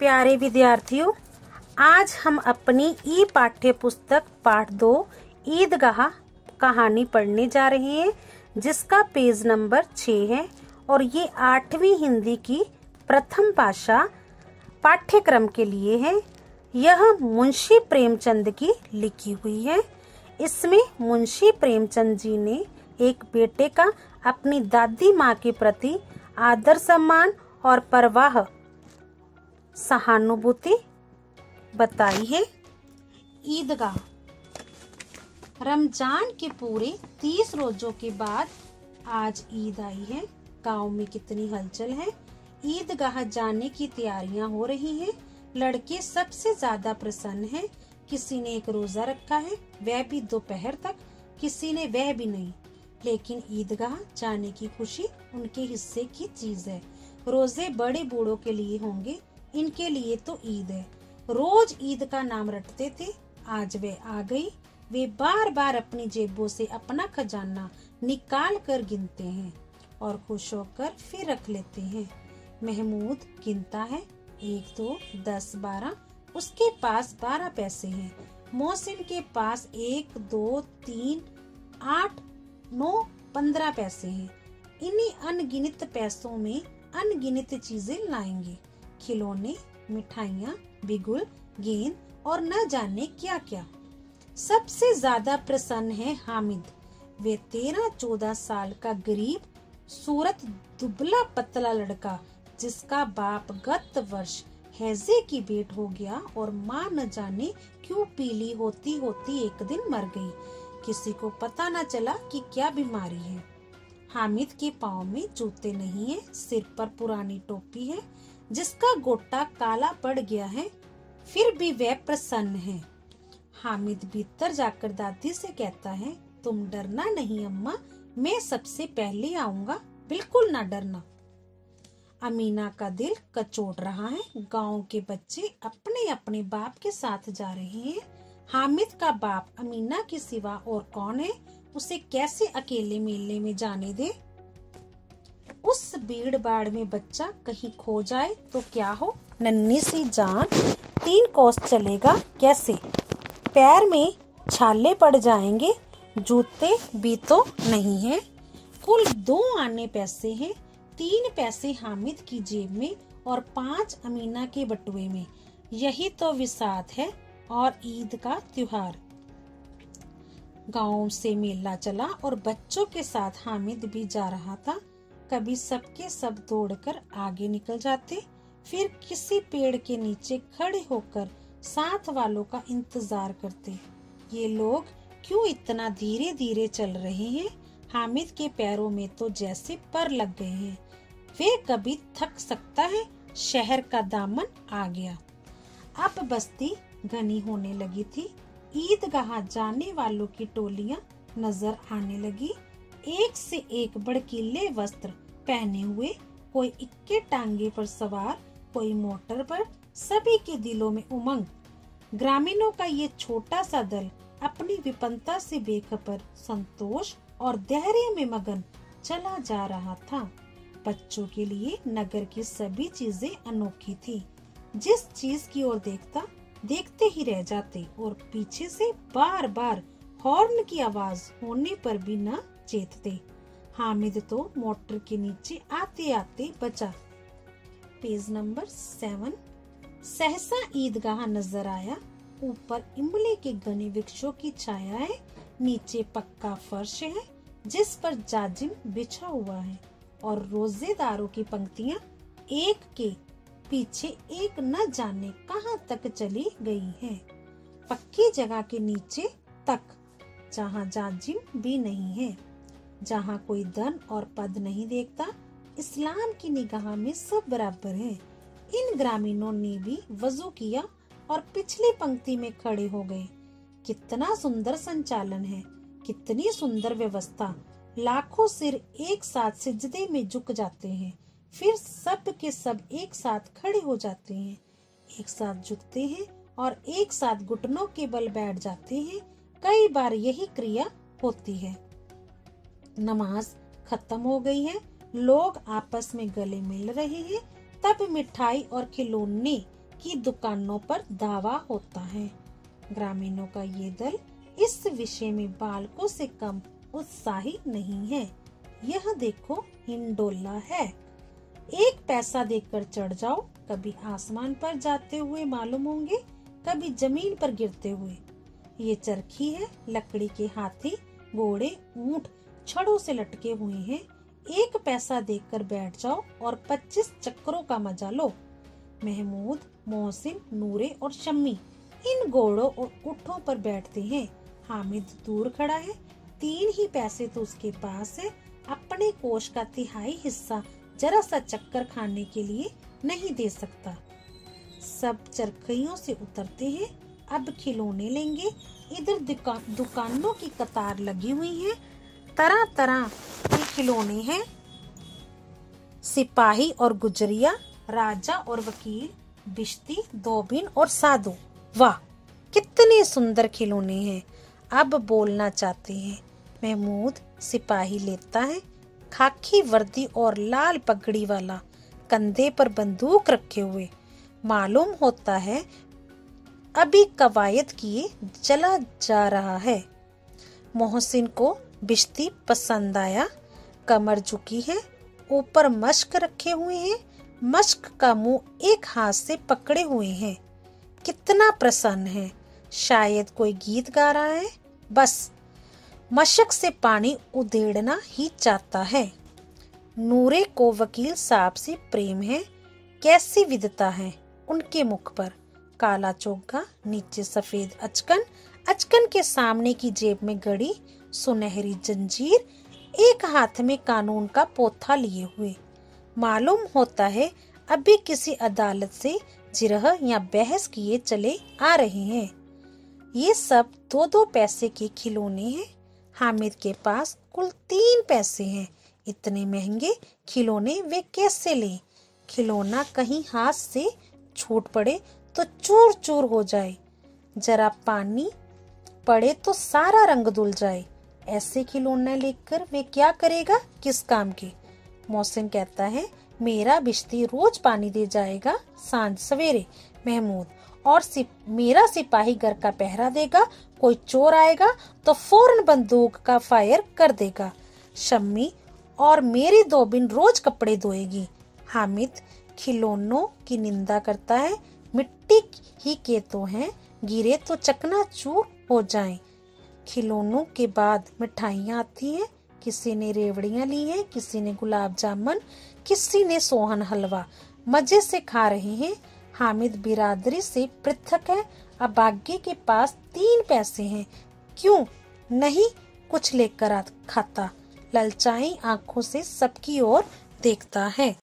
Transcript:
प्यारे विद्यार्थियों, आज हम अपनी ई पाठ्य पुस्तक पाठ 2 ईदगाह कहानी पढ़ने जा रहे हैं, जिसका पेज नंबर 6 है और ये 8वीं हिंदी की प्रथम भाषा पाठ्यक्रम के लिए है। यह मुंशी प्रेमचंद की लिखी हुई है। इसमें मुंशी प्रेमचंद जी ने एक बेटे का अपनी दादी माँ के प्रति आदर सम्मान और परवाह सहानुभूति बताई है। ईदगाह। रमजान के पूरे 30 रोजों के बाद आज ईद आई है। गांव में कितनी हलचल है। ईदगाह जाने की तैयारियां हो रही हैं। लड़के सबसे ज्यादा प्रसन्न हैं। किसी ने एक रोजा रखा है, वह भी दोपहर तक, किसी ने वह भी नहीं। लेकिन ईदगाह जाने की खुशी उनके हिस्से की चीज है। रोजे बड़े बूढ़ों के लिए होंगे, इनके लिए तो ईद है। रोज ईद का नाम रटते थे, आज वे आ गई। वे बार बार अपनी जेबों से अपना खजाना निकाल कर गिनते हैं और खुश होकर फिर रख लेते हैं। महमूद गिनता है, 1 2 10 12। उसके पास 12 पैसे हैं। मोहसिन के पास 1 2 3 8 9 15 पैसे हैं। इन्हीं अनगिनत पैसों में अनगिनत चीजें लाएंगे। खिलौने, मिठाइयाँ, बिगुल, गेंद और न जाने क्या क्या। सबसे ज्यादा प्रसन्न है हामिद। वे 13-14 साल का गरीब सूरत दुबला पतला लड़का, जिसका बाप गत वर्ष हैजे की भेंट हो गया और माँ न जाने क्यों पीली होती होती एक दिन मर गई। किसी को पता न चला कि क्या बीमारी है। हामिद के पाँव में जूते नहीं है, सिर पर पुरानी टोपी है जिसका गोटा काला पड़ गया है, फिर भी वह प्रसन्न है। हामिद भीतर जाकर दादी से कहता है, तुम डरना नहीं अम्मा, मैं सबसे पहले आऊंगा, बिल्कुल ना डरना। अमीना का दिल कचोट रहा है। गांव के बच्चे अपने अपने बाप के साथ जा रहे हैं। हामिद का बाप अमीना के सिवा और कौन है? उसे कैसे अकेले मेले में जाने दे? उस भीड़ भाड़ में बच्चा कहीं खो जाए तो क्या हो? नन्ही सी जान 3 कोस चलेगा कैसे? पैर में छाले पड़ जाएंगे, जूते भी तो नहीं है। कुल 2 आने पैसे हैं, 3 पैसे हामिद की जेब में और 5 अमीना के बटुए में। यही तो विसात है और ईद का त्योहार। गांव से मेला चला और बच्चों के साथ हामिद भी जा रहा था। कभी सबके सब दौड़कर आगे निकल जाते, फिर किसी पेड़ के नीचे खड़े होकर साथ वालों का इंतजार करते। ये लोग क्यों इतना धीरे धीरे चल रहे हैं? हामिद के पैरों में तो जैसे पर लग गए हैं। वे कभी थक सकता है। शहर का दामन आ गया। अब बस्ती घनी होने लगी थी। ईदगाह जाने वालों की टोलियां नजर आने लगी। एक से एक भड़कीले वस्त्र पहने हुए, कोई इक्के टांगे पर सवार, कोई मोटर पर। सभी के दिलों में उमंग। ग्रामीणों का ये छोटा सा दल अपनी विपन्नता से बेखबर, संतोष और धैर्य में मगन चला जा रहा था। बच्चों के लिए नगर की सभी चीजें अनोखी थी। जिस चीज की ओर देखता देखते ही रह जाते और पीछे से बार बार हॉर्न की आवाज होने पर भी न चेतते। हामिद तो मोटर के नीचे आते आते बचा। Page number 7। सहसा ईदगाह नजर आया। ऊपर इमली के घने वृक्षों की छाया है, नीचे पक्का फर्श है जिस पर जाजिम बिछा हुआ है और रोजेदारों की पंक्तियां एक के पीछे एक न जाने कहां तक चली गई हैं। पक्की जगह के नीचे तक, जहां जाजिम भी नहीं है, जहां कोई धन और पद नहीं देखता। इस्लाम की निगाह में सब बराबर हैं। इन ग्रामीणों ने भी वजू किया और पिछली पंक्ति में खड़े हो गए। कितना सुंदर संचालन है, कितनी सुंदर व्यवस्था। लाखों सिर एक साथ सिजदे में झुक जाते हैं, फिर सब के सब एक साथ खड़े हो जाते हैं, एक साथ झुकते हैं और एक साथ घुटनों के बल बैठ जाते हैं। कई बार यही क्रिया होती है। नमाज खत्म हो गई है, लोग आपस में गले मिल रहे हैं। तब मिठाई और खिलौने की दुकानों पर दावा होता है। ग्रामीणों का ये दल इस विषय में बालकों से कम उत्साही नहीं है। यह देखो हिंडोला है, 1 पैसा देकर चढ़ जाओ, कभी आसमान पर जाते हुए मालूम होंगे, कभी जमीन पर गिरते हुए। ये चरखी है, लकड़ी के हाथी, घोड़े, ऊंट छड़ों से लटके हुए हैं। 1 पैसा देकर बैठ जाओ और 25 चक्करों का मजा लो। महमूद, मोहसिन, नूरे और शम्मी इन घोड़ों और ऊँटों पर बैठते हैं। हामिद दूर खड़ा है, 3 ही पैसे तो उसके पास है। अपने कोष का 1/3 हिस्सा जरा सा चक्कर खाने के लिए नहीं दे सकता। सब चरखियों से उतरते हैं, अब खिलौने लेंगे। इधर दुकानों की कतार लगी हुई है, तरह तरह के खिलौने हैं। सिपाही और गुजरिया, राजा और वकील, बिश्ती, धोबिन और साधु। वाह, कितने सुंदर खिलौने हैं। अब बोलना चाहते हैं। महमूद सिपाही लेता है, खाकी वर्दी और लाल पगड़ी वाला, कंधे पर बंदूक रखे हुए। मालूम होता है अभी कवायद किए चला जा रहा है। मोहसिन को बिश्ती पसंद आया, कमर झुकी है, ऊपर मश्क रखे हुए हैं, मश्क का मुंह एक हाथ से पकड़े हुए हैं। कितना प्रसन्न है, शायद कोई गीत गा रहा है। बस मशक से पानी उधेड़ना ही चाहता है। नूरे को वकील साहब से प्रेम है, कैसी विधता है उनके मुख पर। काला चोगा, नीचे सफेद अचकन, अचकन के सामने की जेब में घड़ी, सुनहरी जंजीर, एक हाथ में कानून का पोथा लिए हुए। मालूम होता है अभी किसी अदालत से जिरह या बहस किए चले आ रहे हैं। ये सब 2-2 पैसे के खिलौने हैं। हामिद के पास कुल 3 पैसे हैं। इतने महंगे खिलौने वे कैसे लें? खिलौना कहीं हाथ से छूट पड़े तो चूर चूर हो जाए, जरा पानी पड़े तो सारा रंग धुल जाए। ऐसे खिलौना लेकर वे क्या करेगा, किस काम के? मोहसिन कहता है मेरा बिश्ती रोज पानी दे जाएगा सांझ सवेरे। महमूद और मेरा सिपाही घर का पहरा देगा, कोई चोर आएगा तो फौरन बंदूक का फायर कर देगा। शम्मी और मेरी धोबिन रोज कपड़े धोएगी। हामिद खिलौनों की निंदा करता है, मिट्टी ही के तो हैं, गिरे तो चकनाचूर हो जाएं। खिलौनों के बाद मिठाइयाँ आती हैं। किसी ने रेवड़ियाँ ली हैं, किसी ने गुलाब जामुन, किसी ने सोहन हलवा। मजे से खा रहे हैं। हामिद बिरादरी से पृथक है। अभागे के पास 3 पैसे हैं, क्यों नहीं कुछ लेकर खाता। ललचाई आंखों से सबकी ओर देखता है।